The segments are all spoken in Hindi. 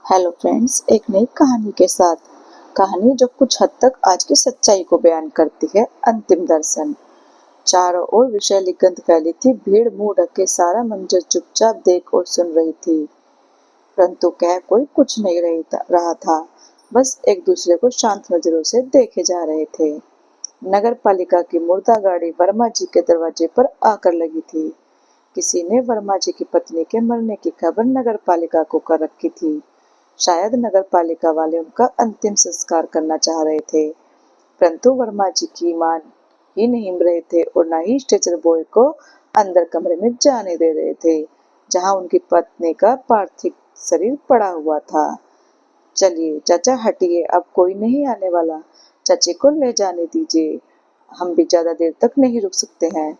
हेलो फ्रेंड्स, एक नई कहानी के साथ। कहानी जो कुछ हद तक आज की सच्चाई को बयान करती है। अंतिम दर्शन। चारों ओर विषैली गंध फैली थी। भीड़ मुंह ढके सारा मंजर चुपचाप देख और सुन रही थी, परंतु कह कोई कुछ नहीं रहा था। बस एक दूसरे को शांत नजरों से देखे जा रहे थे। नगर पालिका की मुर्दा गाड़ी वर्मा जी के दरवाजे पर आकर लगी थी। किसी ने वर्मा जी की पत्नी के मरने की खबर नगर पालिका को कर रखी थी। शायद नगर पालिका वाले उनका अंतिम संस्कार करना चाह रहे थे, परंतु वर्मा जी की मान ही नहीं रहे थे और न ही स्ट्रेचर बॉय को अंदर कमरे में जाने दे रहे थे, जहां उनकी पत्नी का पार्थिव शरीर पड़ा हुआ था। चलिए चाचा हटिए, अब कोई नहीं आने वाला। चाची को ले जाने दीजिए, हम भी ज्यादा देर तक नहीं रुक सकते हैं।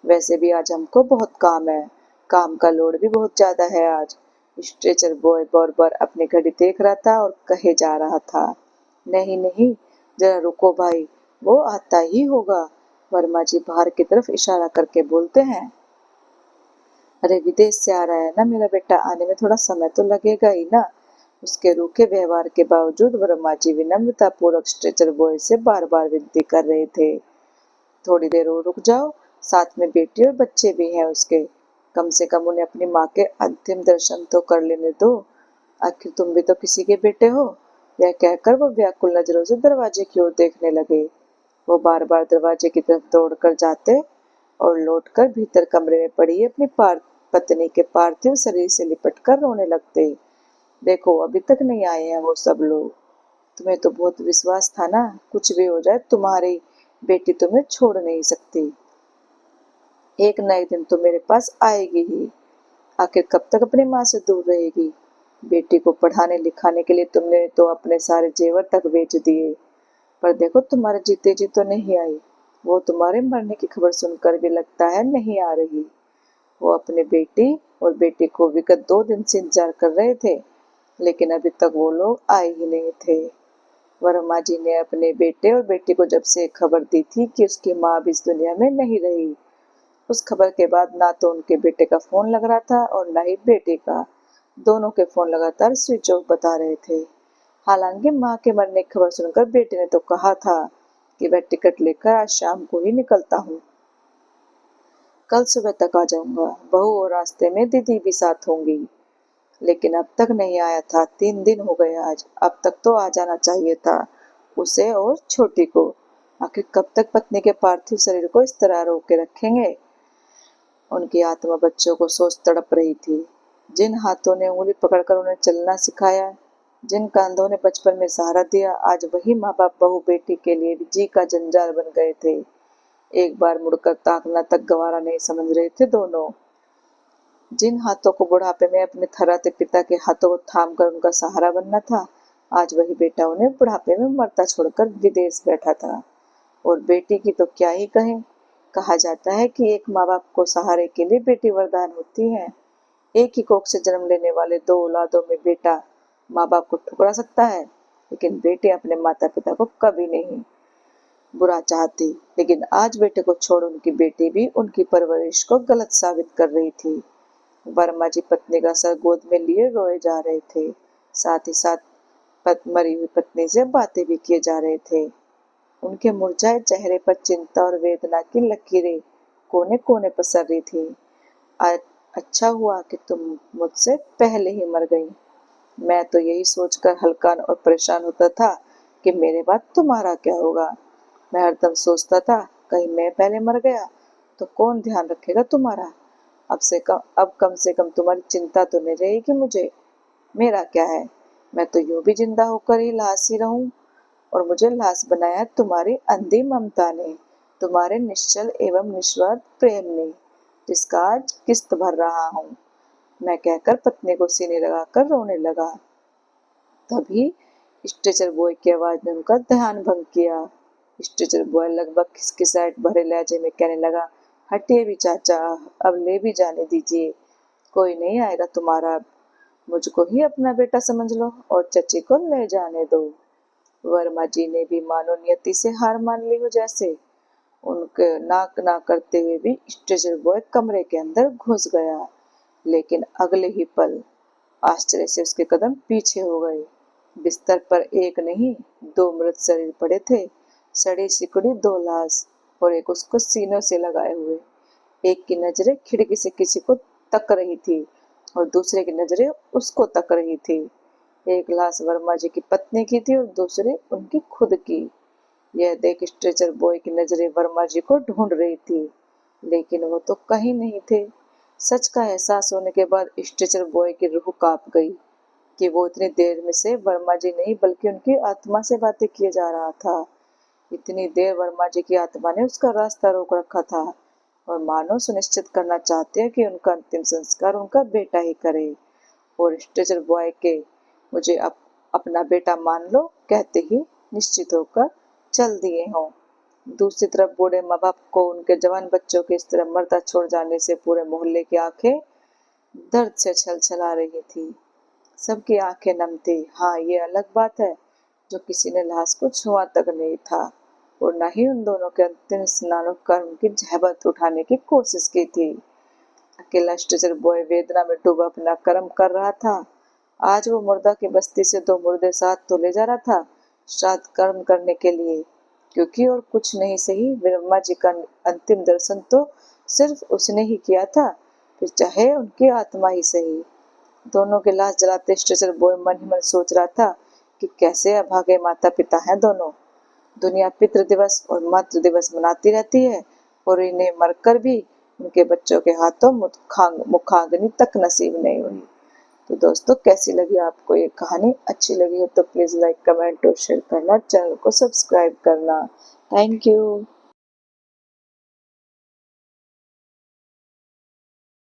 वैसे भी आज हमको बहुत काम है, काम का लोड भी बहुत ज्यादा है आज। स्ट्रेचर बॉय बार बार अपनी घड़ी देख रहा था और कहे जा रहा था, नहीं नहीं, जरा रुको भाई, वो आता ही होगा। वर्मा जी बाहर की तरफ इशारा करके बोलते हैं, अरे विदेश से आ रहा है ना मेरा बेटा, आने में थोड़ा समय तो लगेगा ही ना। उसके रूखे व्यवहार के बावजूद वर्मा जी विनम्रता पूर्वक स्ट्रेचर बॉय से बार बार विनती कर रहे थे, थोड़ी देर और रुक जाओ, साथ में बेटी और बच्चे भी हैं उसके, कम से कम उन्हें अपनी माँ के अंतिम दर्शन तो कर लेने दो। आखिर तुम भी तो किसी के बेटे हो। यह कहकर वो व्याकुल नजरों से दरवाजे की ओर देखने लगे। वो बार बार दरवाजे की तरफ दौड़कर जाते और लौटकर भीतर कमरे में पड़ी अपनी पत्नी के पार्थिव शरीर से लिपटकर रोने लगते। देखो अभी तक नहीं आए हैं वो सब लोग। तुम्हें तो बहुत विश्वास था ना, कुछ भी हो जाए तुम्हारी बेटी तुम्हें छोड़ नहीं सकती। एक न एक दिन तो मेरे पास आएगी ही। आखिर कब तक अपनी माँ से दूर रहेगी। बेटी को पढ़ाने लिखाने के लिए तुमने तो अपने सारे जेवर तक बेच दिए, पर देखो तुम्हारे जीते जी तो नहीं आई। वो तुम्हारे मरने की खबर सुनकर भी लगता है नहीं आ रही। वो अपने बेटी और बेटे को विगत 2 दिन से इंतजार कर रहे थे, लेकिन अभी तक वो लोग आए ही नहीं थे। वर्मा जी ने अपने बेटे और बेटी को जब से खबर दी थी कि उसकी माँ अब इस दुनिया में नहीं रही, उस खबर के बाद ना तो उनके बेटे का फोन लग रहा था और ना ही बेटे का। दोनों के फोन लगातार स्विच ऑफ बता रहे थे। हालांकि माँ के मरने की खबर सुनकर बेटे ने तो कहा था कि वह टिकट लेकर आज शाम को ही निकलता हूँ, कल सुबह तक आ जाऊंगा, बहू और रास्ते में दीदी भी साथ होंगी। लेकिन अब तक नहीं आया था। 3 दिन हो गए आज, अब तक तो आ जाना चाहिए था उसे और छोटी को। आखिर कब तक पत्नी के पार्थिव शरीर को इस तरह रोक के रखेंगे। उनकी आत्मा बच्चों को सोच तड़प रही थी। जिन हाथों ने उंगली पकड़कर उन्हें चलना सिखाया, जिन कंधों ने बचपन में सहारा दिया, आज वही माँ बाप बहू बेटी के लिए जी का जंजाल बन गए थे। एक बार मुड़कर ताकना तक गवारा नहीं समझ रहे थे दोनों। जिन हाथों को बुढ़ापे में अपने थर्राते पिता के हाथों को थाम कर उनका सहारा बनना था, आज वही बेटा उन्हें बुढ़ापे में मरता छोड़कर विदेश बैठा था। और बेटी की तो क्या ही कहें। कहा जाता है कि एक माँ बाप को सहारे के लिए बेटी वरदान होती है। एक ही कोख से जन्म लेने वाले 2 औलादों में बेटा माँ बाप को ठुकरा सकता है, लेकिन बेटी अपने माता पिता को कभी नहीं बुरा चाहती। लेकिन आज बेटे को छोड़ उनकी बेटी भी उनकी परवरिश को गलत साबित कर रही थी। वर्मा जी पत्नी का सर गोद में लिए रोए जा रहे थे, साथ ही साथ मरी हुई पत्नी से बातें भी किए जा रहे थे। उनके मुरझाए चेहरे पर चिंता और वेदना की लकीरें कोने कोने पसर रही थी। अच्छा हुआ कि तुम मुझसे पहले ही मर गई। मैं तो यही सोचकर हल्का और परेशान होता था कि मेरे बाद तुम्हारा क्या होगा। मैं हरदम सोचता था, कहीं मैं पहले मर गया तो कौन ध्यान रखेगा तुम्हारा। अब कम से कम तुम्हारी चिंता तो नहीं रहेगी मुझे। मेरा क्या है, मैं तो यूं भी जिंदा होकर ही लाश ही रहूं। और मुझे लाश बनाया तुम्हारी अंधी ममता ने, तुम्हारे निश्चल एवं निस्वार्थ प्रेम ने, जिसका आज किस्त भर रहा हूँ। मैं कहकर पत्नी को सीने लगाकर रोने लगा। तभी स्ट्रेचर बॉय की आवाज ने उनका ध्यान भंग किया। स्ट्रेचर बॉय लगभग खिसखिसाहट भरे लहजे में कहने लगा, हटिए भी चाचा, अब ले भी जाने दीजिए, कोई नहीं आएगा तुम्हारा अब। मुझको ही अपना बेटा समझ लो और चची को ले जाने दो। वर्मा जी ने भी मानो नियति से हार मान ली हो जैसे। उनके नाक ना करते हुए भी स्ट्रेचर बॉय कमरे के अंदर घुस गया। लेकिन अगले ही पल आश्चर्य से उसके कदम पीछे हो गए। बिस्तर पर एक नहीं 2 मृत शरीर पड़े थे, सड़ी सिकुड़ी 2 लाश और एक उसको सीनों से लगाए हुए। एक की नजरें खिड़की से किसी को तक रही थी और दूसरे की नजरें उसको तक रही थी। एक लाश वर्मा जी की पत्नी की थी और दूसरी उनकी खुद की। यह देख स्ट्रेचर बॉय की नजरें वर्मा जी को ढूंढ रही थी, लेकिन वो तो कहीं नहीं थे। सच का एहसास होने के बाद स्ट्रेचर बॉय की रूह कांप गई कि वो इतनी देर में से वर्मा जी नहीं बल्कि उनकी आत्मा से बातें किए जा रहा था। इतनी देर वर्मा जी की आत्मा ने उसका रास्ता रोक रखा था और मानो सुनिश्चित करना चाहते हैं कि उनका अंतिम संस्कार उनका बेटा ही करे। और स्ट्रेचर बॉय के मुझे अपना बेटा मान लो कहते ही निश्चित होकर चल दिए हों। दूसरी तरफ बूढ़े माँ बाप को उनके जवान बच्चों के इस तरह मरता छोड़ जाने से पूरे मोहल्ले की आंखें दर्द से छलछला रही थी। सबकी आंखें नम थी। हाँ, ये अलग बात है जो किसी ने लाश को छुआ तक नहीं था और न ही उन दोनों के अंतिम स्नान और कर्म की जहमत उठाने की कोशिश की थी। अकेला स्ट्रेचर बॉय वेदना में डूबा अपना कर्म कर रहा था। आज वो मुर्दा की बस्ती से 2 मुर्दे साथ तो ले जा रहा था श्राद्ध कर्म करने के लिए, क्योंकि और कुछ नहीं सही ब्रह्मा जी का अंतिम दर्शन तो सिर्फ उसने ही किया था, फिर चाहे उनकी आत्मा ही सही। दोनों की लाश जलाते स्ट्रेचर बॉय मन ही मन सोच रहा था कि कैसे अभागे माता पिता हैं दोनों। दुनिया पितृ दिवस और मातृ दिवस मनाती रहती है और इन्हें मरकर भी उनके बच्चों के हाथों मुखाग्नि तक नसीब नहीं हुई। तो दोस्तों, कैसी लगी आपको ये कहानी? अच्छी लगी हो तो प्लीज लाइक कमेंट और शेयर करना, चैनल को सब्सक्राइब करना। Thank you.